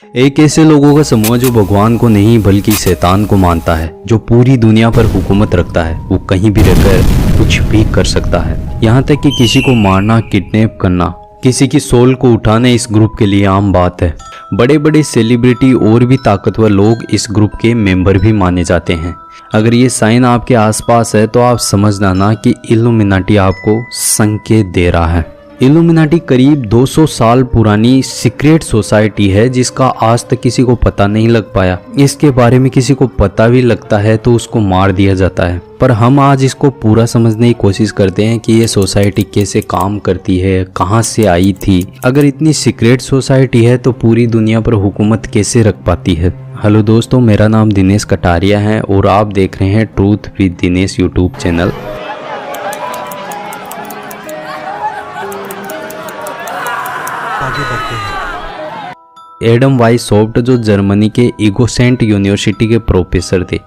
एक ऐसे लोगों का समूह जो भगवान को नहीं बल्कि शैतान को मानता है, जो पूरी दुनिया पर हुकूमत रखता है। वो कहीं भी रहकर कुछ भी कर सकता है, यहाँ तक कि किसी को मारना, किडनैप करना, किसी की सोल को उठाना इस ग्रुप के लिए आम बात है। बड़े बड़े सेलिब्रिटी और भी ताकतवर लोग इस ग्रुप के मेंबर भी माने जाते हैं। अगर ये साइन आपके आसपास है तो आप समझ जाना कि इल्यूमिनाटी आपको संकेत दे रहा है। इल्यूमिनाटी करीब 200 साल पुरानी सीक्रेट सोसाइटी है जिसका आज तक किसी को पता नहीं लग पाया। इसके बारे में किसी को पता भी लगता है तो उसको मार दिया जाता है। पर हम आज इसको पूरा समझने की कोशिश करते हैं कि ये सोसाइटी कैसे काम करती है, कहाँ से आई थी। अगर इतनी सीक्रेट सोसाइटी है तो पूरी दुनिया पर हुकूमत कैसे रख पाती है। हेलो दोस्तों, मेरा नाम दिनेश कटारिया है और आप देख रहे हैं truth with Dinesh YouTube channel. आगे बढ़ते हैं। एडम वाइसहॉफ्ट जो जर्मनी के इगोसेंट यूनिवर्सिटी के प्रोफेसर थे,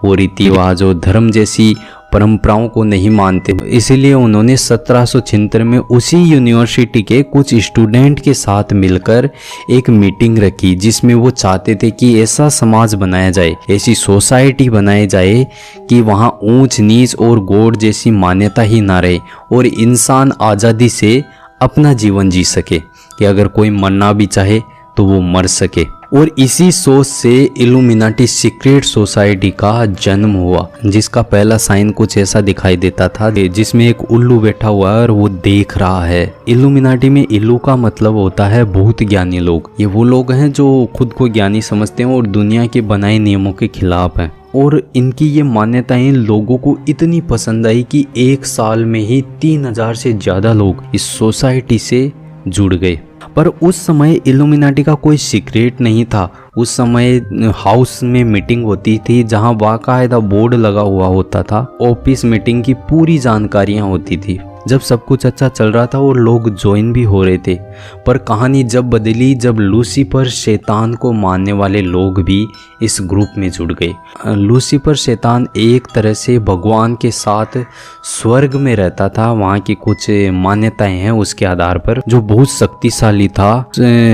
वो रीति रिवाज और धर्म जैसी परंपराओं को नहीं मानते। इसीलिए उन्होंने 1776 में उसी यूनिवर्सिटी के कुछ स्टूडेंट के साथ मिलकर एक मीटिंग रखी, जिसमें वो चाहते थे कि ऐसा समाज बनाया जाए, ऐसी सोसाइटी बनाई जाए कि वहाँ ऊंच नीच और गॉड जैसी मान्यता ही ना रहे और इंसान आज़ादी से अपना जीवन जी सके, कि अगर कोई मरना भी चाहे तो वो मर सके। और इसी सोच से इल्यूमिनाटी सीक्रेट सोसाइटी का जन्म हुआ, जिसका पहला साइन कुछ ऐसा दिखाई देता था, जिसमें एक उल्लू बैठा हुआ है और वो देख रहा है। इल्यूमिनाटी में इल्लू का मतलब होता है बहुत ज्ञानी लोग। ये वो लोग हैं जो खुद को ज्ञानी समझते हैं और दुनिया के बनाए नियमों के खिलाफ हैं। और इनकी ये मान्यताएं लोगों को इतनी पसंद आई कि एक साल में ही 3000 से ज़्यादा लोग इस सोसाइटी से जुड़ गए। पर उस समय इल्यूमिनाटी का कोई सीक्रेट नहीं था। उस समय हाउस में मीटिंग होती थी जहां बाकायदा बोर्ड लगा हुआ होता था। ऑफिस मीटिंग की पूरी जानकारियां होती थी। जब सब कुछ अच्छा चल रहा था और लोग ज्वाइन भी हो रहे थे। पर कहानी जब बदली, जब लूसीफर शैतान को मानने वाले लोग भी इस ग्रुप में जुड़ गए। लूसीफर शैतान एक तरह से भगवान के साथ स्वर्ग में रहता था। वहाँ की कुछ मान्यताएं हैं उसके आधार पर, जो बहुत शक्तिशाली था।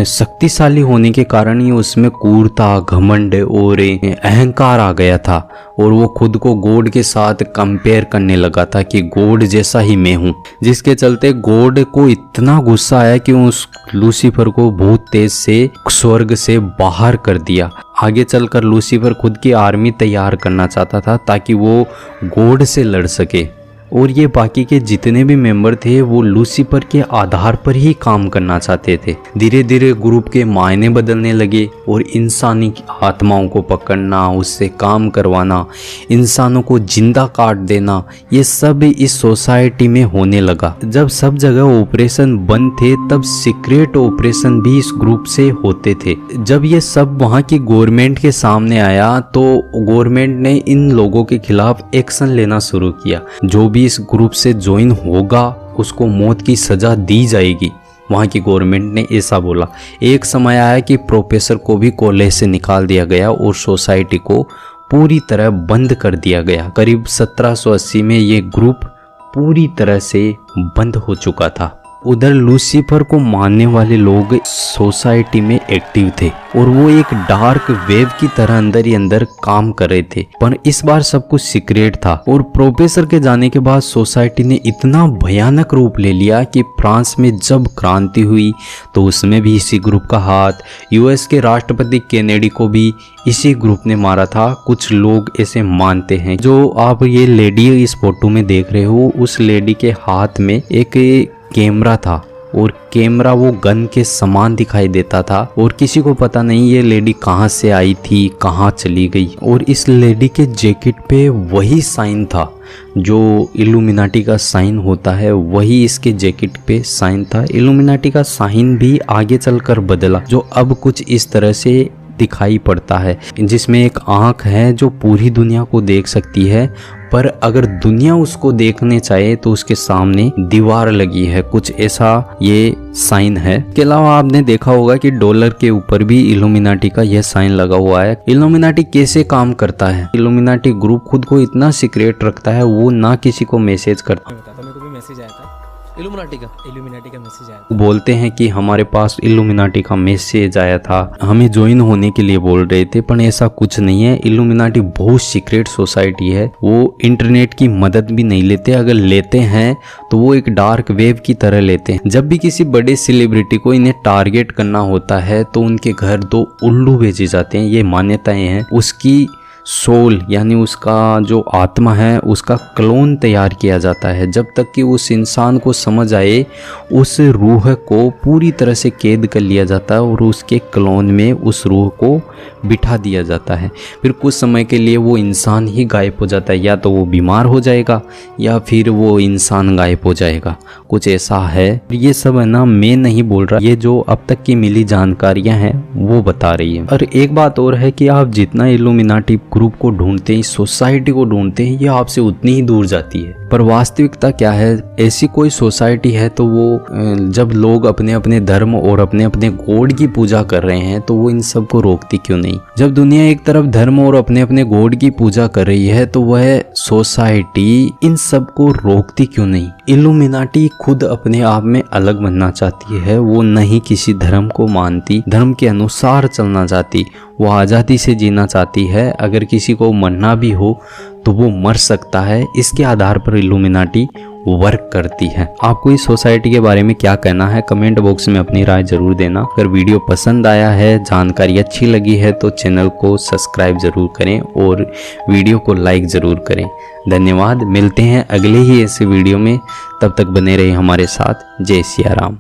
शक्तिशाली होने के कारण ही उसमें क्रूरता, घमंड और अहंकार आ गया था और वो खुद को गॉड के साथ कंपेयर करने लगा था कि गॉड जैसा ही मैं हूँ, जिसके चलते गॉड को इतना गुस्सा आया कि उस लूसीफर को बहुत तेज से स्वर्ग से बाहर कर दिया। आगे चलकर लूसीफर खुद की आर्मी तैयार करना चाहता था ताकि वो गॉड से लड़ सके। और ये बाकी के जितने भी मेंबर थे वो लूसीफर के आधार पर ही काम करना चाहते थे। धीरे धीरे ग्रुप के मायने बदलने लगे और इंसानी आत्माओं को पकड़ना, उससे काम करवाना, इंसानों को जिंदा काट देना, ये सब इस सोसाइटी में होने लगा। जब सब जगह ऑपरेशन बंद थे तब सीक्रेट ऑपरेशन भी इस ग्रुप से होते थे। जब ये सब वहाँ की गवर्नमेंट के सामने आया तो गवर्नमेंट ने इन लोगों के खिलाफ एक्शन लेना शुरू किया। जो भी इस ग्रुप से ज्वाइन होगा उसको मौत की सजा दी जाएगी। वहाँ की गवर्नमेंट ने ऐसा बोला। एक समय आया कि प्रोफेसर को भी कॉलेज से निकाल दिया गया और सोसाइटी को पूरी तरह बंद कर दिया गया। करीब 1780 में ये ग्रुप पूरी तरह से बंद हो चुका था। उधर लूसीफर को मानने वाले लोग सोसाइटी में एक्टिव थे और वो एक डार्क वेव की तरह अंदर ही अंदर काम कर रहे थे। पर इस बार सब कुछ सीक्रेट था और प्रोफेसर के जाने के बाद सोसाइटी ने इतना भयानक रूप ले लिया कि फ्रांस में जब क्रांति हुई तो उसमें भी इसी ग्रुप का हाथ। यूएस के राष्ट्रपति केनेडी को भी इसी ग्रुप ने मारा था। कुछ लोग ऐसे मानते हैं। जो आप ये लेडी इस फोटो में देख रहे हो, उस लेडी के हाथ में एक कैमरा था और कैमरा वो गन के समान दिखाई देता था और किसी को पता नहीं ये लेडी कहाँ से आई थी, कहाँ चली गई। और इस लेडी के जैकेट पे वही साइन था जो इल्यूमिनाटी का साइन होता है, वही इसके जैकेट पे साइन था। इल्यूमिनाटी का साइन भी आगे चलकर बदला, जो अब कुछ इस तरह से दिखाई पड़ता है, जिसमें एक आँख है जो पूरी दुनिया को देख सकती है। पर अगर दुनिया उसको देखने चाहे तो उसके सामने दीवार लगी है, कुछ ऐसा ये साइन है। इसके अलावा आपने देखा होगा कि डॉलर के ऊपर भी इल्यूमिनाटी का यह साइन लगा हुआ है। इल्यूमिनाटी कैसे काम करता है? इल्यूमिनाटी ग्रुप खुद को इतना सीक्रेट रखता है, वो ना किसी को मैसेज करता। मेरे को भी मैसेज आया था इल्यूमिनाटी का मैसेज आया। बोलते हैं कि हमारे पास इल्यूमिनाटी का मैसेज आया था, हमें ज्वाइन होने के लिए बोल रहे थे, पर ऐसा कुछ नहीं है। इल्यूमिनाटी बहुत सीक्रेट सोसाइटी है, वो इंटरनेट की मदद भी नहीं लेते, अगर लेते हैं तो वो एक डार्क वेब की तरह लेते हैं। जब भी किसी बड़े सेलिब्रिटी को इन्हें टारगेट करना होता है तो उनके घर 2 उल्लू भेजे जाते हैं, ये मान्यताएं हैं। उसकी सोल यानी उसका जो आत्मा है उसका क्लोन तैयार किया जाता है, जब तक कि उस इंसान को समझ आए उस रूह को पूरी तरह से कैद कर लिया जाता है और उसके क्लोन में उस रूह को बिठा दिया जाता है। फिर कुछ समय के लिए वो इंसान ही गायब हो जाता है, या तो वो बीमार हो जाएगा या फिर वो इंसान गायब हो जाएगा, कुछ ऐसा है। ये सब है ना, मैं नहीं बोल रहा, ये जो अब तक की मिली जानकारियां हैं वो बता रही है। और एक बात और है कि आप जितना इल्यूमिनाटी ग्रुप को ढूंढते हैं, सोसाइटी को ढूंढते हैं, ये आपसे उतनी ही दूर जाती है। पर वास्तविकता क्या है, ऐसी कोई सोसाइटी है तो वो जब लोग अपने अपने धर्म और अपने अपने गॉड की पूजा कर रहे हैं तो वो इन सब को रोकती क्यों नहीं। जब दुनिया एक तरफ धर्म और अपने अपने गॉड की पूजा कर रही है तो वह सोसाइटी इन सब को रोकती क्यों नहीं। इल्यूमिनाटी खुद अपने आप में अलग बनना चाहती है, वो नहीं किसी धर्म को मानती, धर्म के अनुसार चलना चाहती, वो आज़ादी से जीना चाहती है। अगर किसी को मरना भी हो तो वो मर सकता है, इसके आधार पर इल्यूमिनाटी वर्क करती है। आपको इस सोसाइटी के बारे में क्या कहना है, कमेंट बॉक्स में अपनी राय जरूर देना। अगर वीडियो पसंद आया है, जानकारी अच्छी लगी है तो चैनल को सब्सक्राइब जरूर करें और वीडियो को लाइक जरूर करें। धन्यवाद, मिलते हैं अगले ही ऐसे वीडियो में, तब तक बने रहिए हमारे साथ। जय सिया राम।